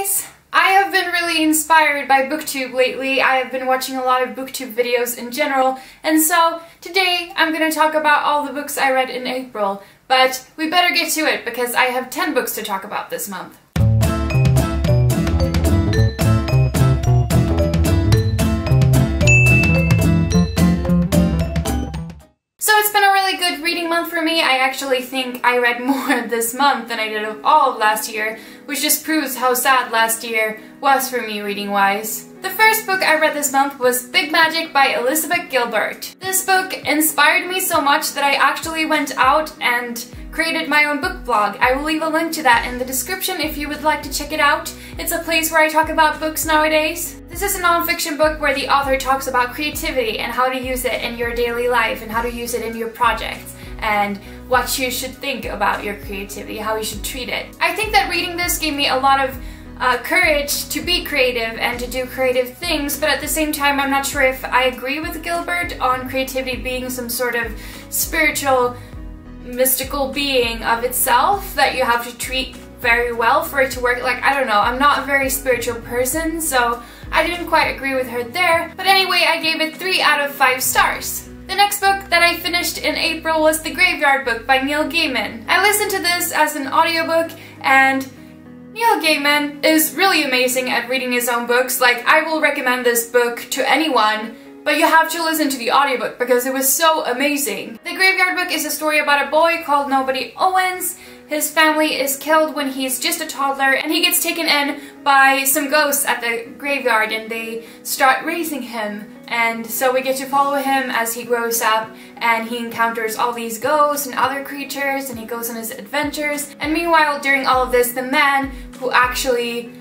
guys! I have been really inspired by BookTube lately. I have been watching a lot of BookTube videos in general, and so today I'm going to talk about all the books I read in April. But we better get to it because I have 10 books to talk about this month. So it's been a really good reading month for me. I actually think I read more this month than I did of all of last year, which just proves how sad last year was for me reading-wise. The first book I read this month was Big Magic by Elizabeth Gilbert. This book inspired me so much that I actually went out and created my own book blog. I will leave a link to that in the description if you would like to check it out. It's a place where I talk about books nowadays. This is a non-fiction book where the author talks about creativity and how to use it in your daily life and how to use it in your projects and what you should think about your creativity, how you should treat it. I think that reading this gave me a lot of courage to be creative and to do creative things, but at the same time I'm not sure if I agree with Gilbert on creativity being some sort of spiritual, mystical being of itself that you have to treat very well for it to work. Like, I don't know, I'm not a very spiritual person, so I didn't quite agree with her there. But anyway, I gave it 3 out of 5 stars. The next book that I finished in April was The Graveyard Book by Neil Gaiman. I listened to this as an audiobook, and Neil Gaiman is really amazing at reading his own books. Like, I will recommend this book to anyone, but you have to listen to the audiobook because it was so amazing. The Graveyard Book is a story about a boy called Nobody Owens. His family is killed when he's just a toddler, and he gets taken in by some ghosts at the graveyard, and they start raising him. And so we get to follow him as he grows up, and he encounters all these ghosts and other creatures, and he goes on his adventures. And meanwhile, during all of this, the man who actually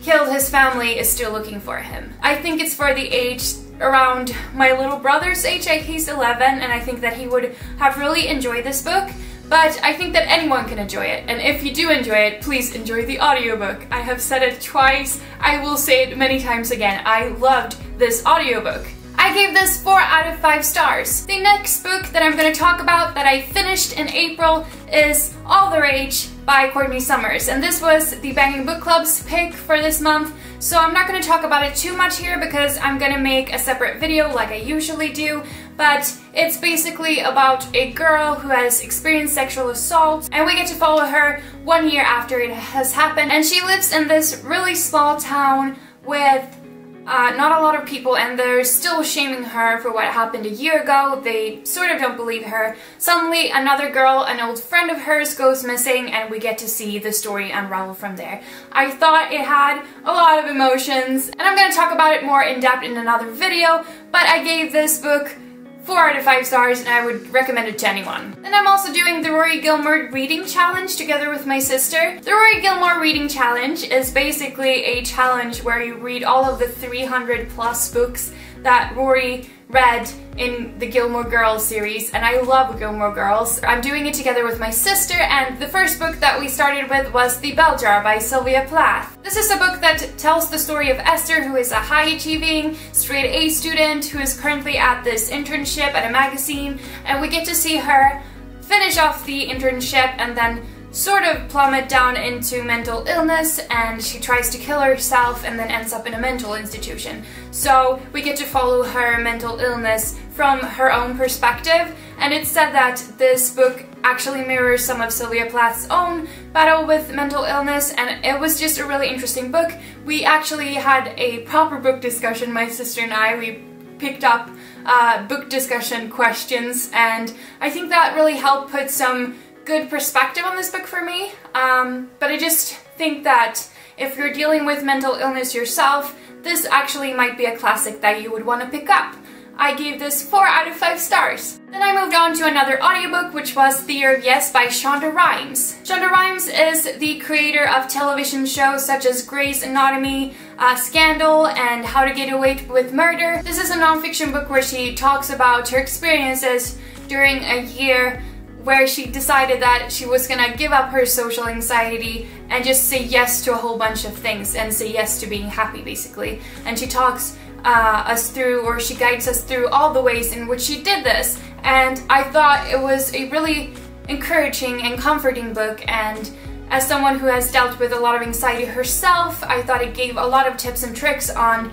killed his family is still looking for him. I think it's for the age around my little brother's age. He's 11, and I think that he would have really enjoyed this book. But I think that anyone can enjoy it, and if you do enjoy it, please enjoy the audiobook. I have said it twice, I will say it many times again. I loved this audiobook. I gave this 4 out of 5 stars. The next book that I'm going to talk about that I finished in April is All the Rage by Courtney Summers, and this was the Banging Book Club's pick for this month, so I'm not going to talk about it too much here because I'm going to make a separate video like I usually do, but it's basically about a girl who has experienced sexual assault, and we get to follow her 1 year after it has happened, and she lives in this really small town with not a lot of people, and they're still shaming her for what happened a year ago. They sort of don't believe her. Suddenly another girl, an old friend of hers, goes missing, and we get to see the story unravel from there. I thought it had a lot of emotions, and I'm going to talk about it more in depth in another video, but I gave this book 4 out of 5 stars, and I would recommend it to anyone. Then I'm also doing the Rory Gilmore Reading Challenge together with my sister. The Rory Gilmore Reading Challenge is basically a challenge where you read all of the 300 plus books that Rory read in the Gilmore Girls series, and I love Gilmore Girls. I'm doing it together with my sister, and the first book that we started with was The Bell Jar by Sylvia Plath. This is a book that tells the story of Esther, who is a high-achieving, straight-A student who is currently at this internship at a magazine, and we get to see her finish off the internship and then sort of plummet down into mental illness, and she tries to kill herself and then ends up in a mental institution. So we get to follow her mental illness from her own perspective, and it's said that this book actually mirrors some of Sylvia Plath's own battle with mental illness, and it was just a really interesting book. We actually had a proper book discussion, my sister and I. We picked up book discussion questions, and I think that really helped put some good perspective on this book for me, but I just think that if you're dealing with mental illness yourself, this actually might be a classic that you would want to pick up. I gave this 4 out of 5 stars. Then I moved on to another audiobook, which was The Year of Yes by Shonda Rhimes. Shonda Rhimes is the creator of television shows such as Grey's Anatomy, Scandal, and How to Get Away with Murder. This is a non-fiction book where she talks about her experiences during a year where she decided that she was gonna give up her social anxiety and just say yes to a whole bunch of things and say yes to being happy, basically. And she talks us through, or she guides us through all the ways in which she did this. And I thought it was a really encouraging and comforting book, and as someone who has dealt with a lot of anxiety herself, I thought it gave a lot of tips and tricks on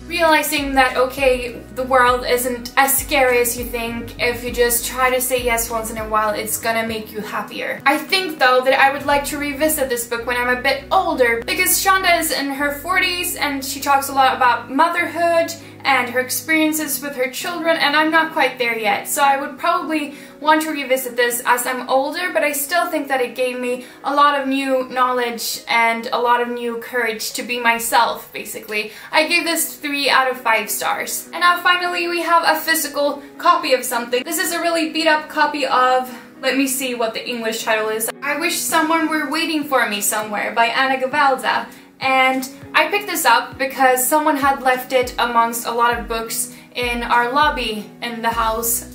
realizing that, okay, the world isn't as scary as you think. If you just try to say yes once in a while, it's gonna make you happier. I think though that I would like to revisit this book when I'm a bit older, because Shonda is in her 40s and she talks a lot about motherhood and her experiences with her children, and I'm not quite there yet. So I would probably want to revisit this as I'm older, but I still think that it gave me a lot of new knowledge and a lot of new courage to be myself, basically. I gave this 3 out of 5 stars. And now finally we have a physical copy of something. This is a really beat up copy of, let me see what the English title is, I Wish Someone Were Waiting for Me Somewhere by Gavalda. And I picked this up because someone had left it amongst a lot of books in our lobby in the house,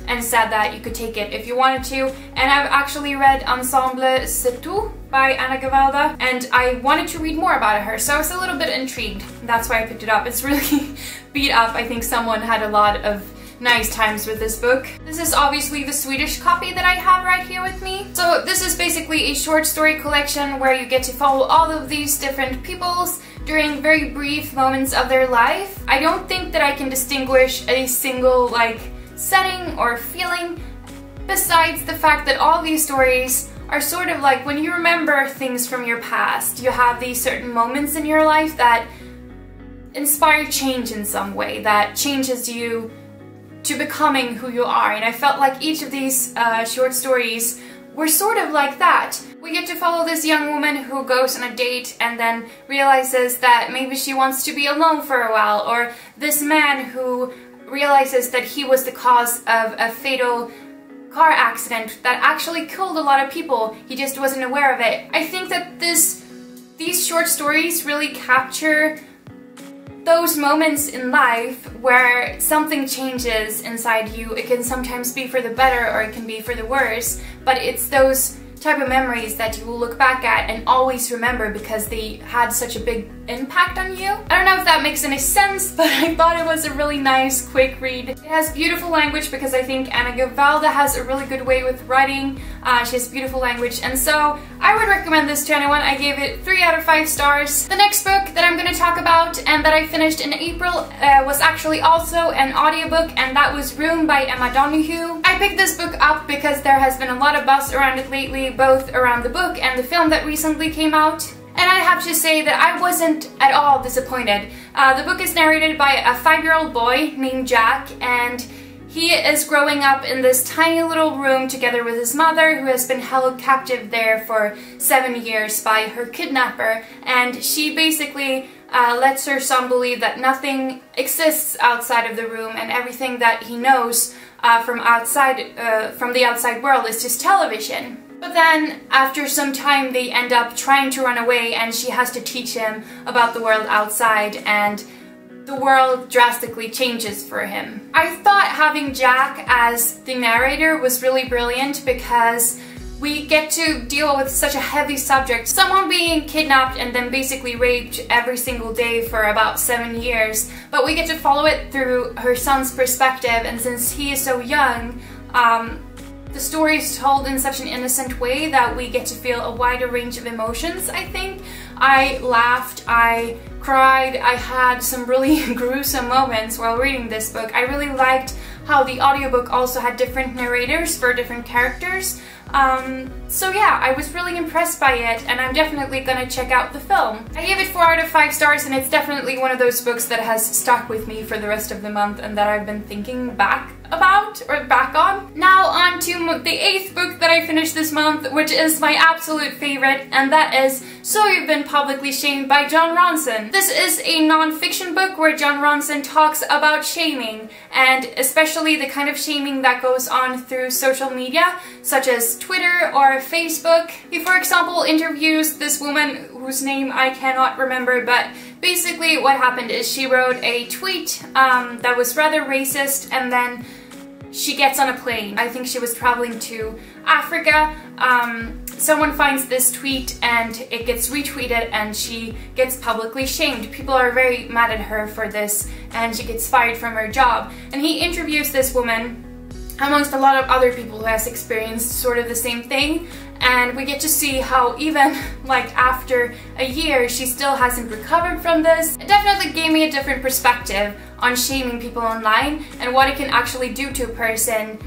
and said that you could take it if you wanted to. And I've actually read Ensemble C'est Tout by Gavalda, and I wanted to read more about her, so I was a little bit intrigued. That's why I picked it up. It's really beat up. I think someone had a lot of nice times with this book. This is obviously the Swedish copy that I have right here with me. So this is basically a short story collection where you get to follow all of these different peoples during very brief moments of their life. I don't think that I can distinguish a single setting or feeling, besides the fact that all these stories are sort of like when you remember things from your past. You have these certain moments in your life that inspire change in some way, that changes you to becoming who you are, and I felt like each of these short stories were sort of like that. We get to follow this young woman who goes on a date and then realizes that maybe she wants to be alone for a while, or this man who realizes that he was the cause of a fatal car accident that actually killed a lot of people. He just wasn't aware of it. I think that these short stories really capture those moments in life where something changes inside you. It can sometimes be for the better or it can be for the worse, but it's those type of memories that you will look back at and always remember because they had such a big impact on you. I don't know if that makes any sense, but I thought it was a really nice, quick read. It has beautiful language because I think Gavalda has a really good way with writing. She has beautiful language, and so I would recommend this to anyone. I gave it 3 out of 5 stars. The next book that I'm going to talk about and that I finished in April was actually also an audiobook, and that was Room by Donoghue. I picked this book up because there has been a lot of buzz around it lately, both around the book and the film that recently came out. And I have to say that I wasn't at all disappointed. The book is narrated by a 5-year-old boy named Jack, and he is growing up in this tiny little room together with his mother, who has been held captive there for 7 years by her kidnapper, and she basically lets her son believe that nothing exists outside of the room, and everything that he knows from the outside world is just television. But then, after some time, they end up trying to run away, and she has to teach him about the world outside, and the world drastically changes for him. I thought having Jack as the narrator was really brilliant because we get to deal with such a heavy subject. Someone being kidnapped and then basically raped every single day for about 7 years, but we get to follow it through her son's perspective, and since he is so young, the story is told in such an innocent way that we get to feel a wider range of emotions, I think. I laughed, I cried, I had some really gruesome moments while reading this book. I really liked how the audiobook also had different narrators for different characters. So yeah, I was really impressed by it, and I'm definitely gonna check out the film. I gave it 4 out of 5 stars, and it's definitely one of those books that has stuck with me for the rest of the month and that I've been thinking back on. Now on to the 8th book that I finished this month, which is my absolute favorite, and that is So You've Been Publicly Shamed by Ronson. This is a non-fiction book where Ronson talks about shaming, and especially the kind of shaming that goes on through social media, such as Twitter or Facebook. He, for example, interviews this woman whose name I cannot remember, but basically what happened is she wrote a tweet that was rather racist, and then she gets on a plane. I think she was traveling to Africa. Someone finds this tweet and it gets retweeted and she gets publicly shamed. People are very mad at her for this and she gets fired from her job. And he interviews this woman amongst a lot of other people who has experienced sort of the same thing. and we get to see how even like after a year she still hasn't recovered from this. It definitely gave me a different perspective on shaming people online and what it can actually do to a person,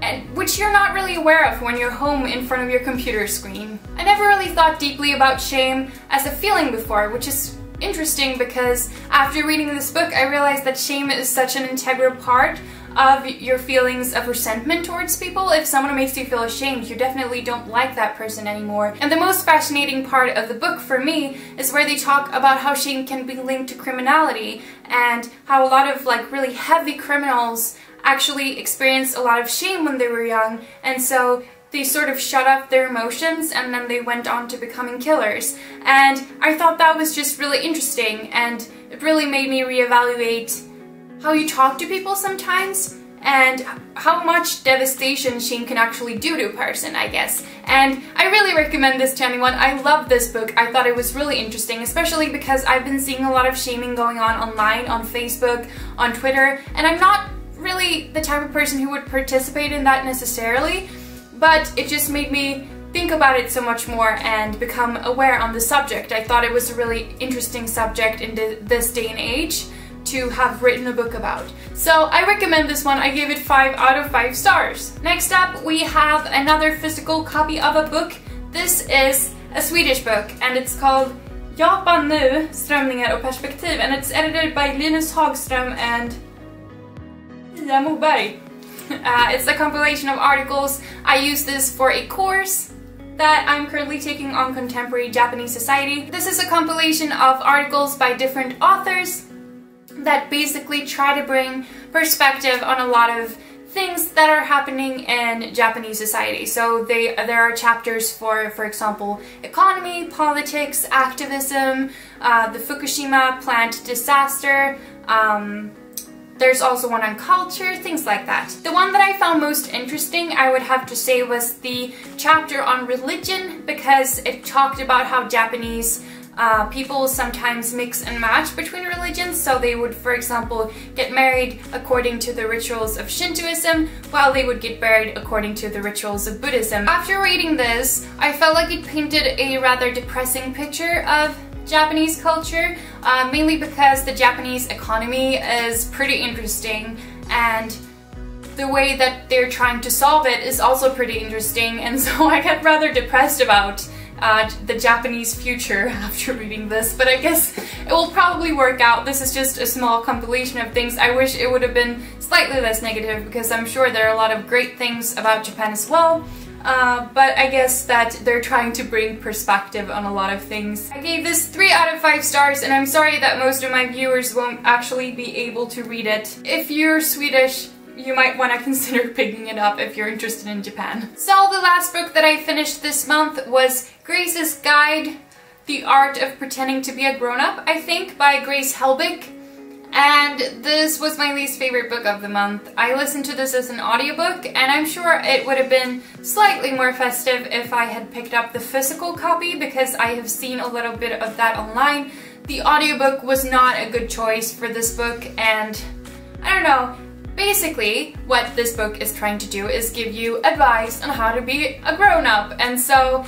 and which you're not really aware of when you're home in front of your computer screen. I never really thought deeply about shame as a feeling before, which is interesting because after reading this book I realized that shame is such an integral part of your feelings of resentment towards people. If someone makes you feel ashamed, you definitely don't like that person anymore. And the most fascinating part of the book for me is where they talk about how shame can be linked to criminality and how a lot of like really heavy criminals actually experienced a lot of shame when they were young, and so they sort of shut up their emotions and then they went on to becoming killers. And I thought that was just really interesting, and it really made me reevaluate how you talk to people sometimes and how much devastation shame can actually do to a person, I guess. And I really recommend this to anyone. I love this book. I thought it was really interesting, especially because I've been seeing a lot of shaming going on online, on Facebook, on Twitter, and I'm not really the type of person who would participate in that necessarily, but it just made me think about it so much more and become aware on the subject. I thought it was a really interesting subject in this day and age to have written a book about. So I recommend this one. I gave it 5 out of 5 stars. Next up we have another physical copy of a book. This is a Swedish book and it's called Japan nu, Strömningar och Perspektiv, and it's edited by Linus Hagström and Moberg. It's a compilation of articles. I use this for a course that I'm currently taking on contemporary Japanese society. This is a compilation of articles by different authors that basically try to bring perspective on a lot of things that are happening in Japanese society. So there are chapters for example, economy, politics, activism, the Fukushima plant disaster, there's also one on culture, things like that. The one that I found most interesting, I would have to say, was the chapter on religion, because it talked about how Japanese people sometimes mix and match between religions. So they would, for example, get married according to the rituals of Shintoism, while they would get married according to the rituals of Buddhism. After reading this, I felt like it painted a rather depressing picture of Japanese culture, mainly because the Japanese economy is pretty interesting and the way that they're trying to solve it is also pretty interesting, and so I got rather depressed about the Japanese future after reading this, but I guess it will probably work out. This is just a small compilation of things. I wish it would have been slightly less negative, because I'm sure there are a lot of great things about Japan as well. But I guess that they're trying to bring perspective on a lot of things. I gave this 3 out of 5 stars, and I'm sorry that most of my viewers won't actually be able to read it. If you're Swedish, you might want to consider picking it up if you're interested in Japan. So the last book that I finished this month was Grace's Guide, The Art of Pretending to be a Grown-Up, I think, by Grace Helbig. And this was my least favorite book of the month. I listened to this as an audiobook, and I'm sure it would have been slightly more festive if I had picked up the physical copy, because I have seen a little bit of that online. The audiobook was not a good choice for this book, and I don't know. Basically, what this book is trying to do is give you advice on how to be a grown-up, and so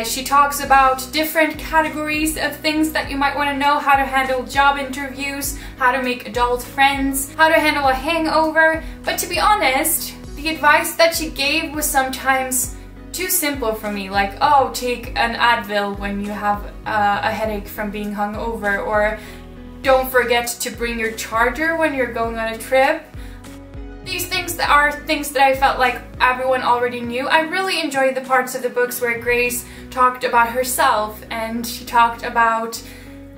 she talks about different categories of things that you might want to know: how to handle job interviews, how to make adult friends, how to handle a hangover. But to be honest, the advice that she gave was sometimes too simple for me, like, oh, take an Advil when you have a headache from being hungover, or don't forget to bring your charger when you're going on a trip. These things are things that I felt like everyone already knew. I really enjoyed the parts of the books where Grace talked about herself and she talked about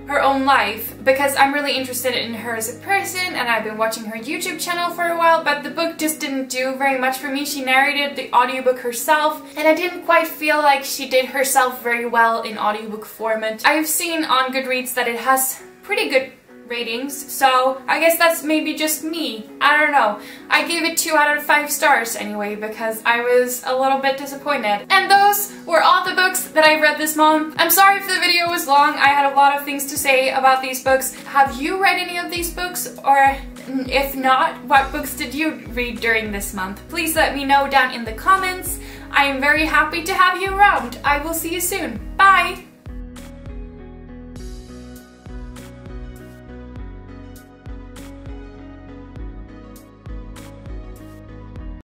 her own life, because I'm really interested in her as a person and I've been watching her YouTube channel for a while, but the book just didn't do very much for me. She narrated the audiobook herself and I didn't quite feel like she did herself very well in audiobook format. I've seen on Goodreads that it has pretty good ratings, so I guess that's maybe just me. I don't know. I gave it 2 out of 5 stars anyway, because I was a little bit disappointed. And those were all the books that I read this month. I'm sorry if the video was long. I had a lot of things to say about these books. Have you read any of these books? Or if not, what books did you read during this month? Please let me know down in the comments. I am very happy to have you around. I will see you soon. Bye!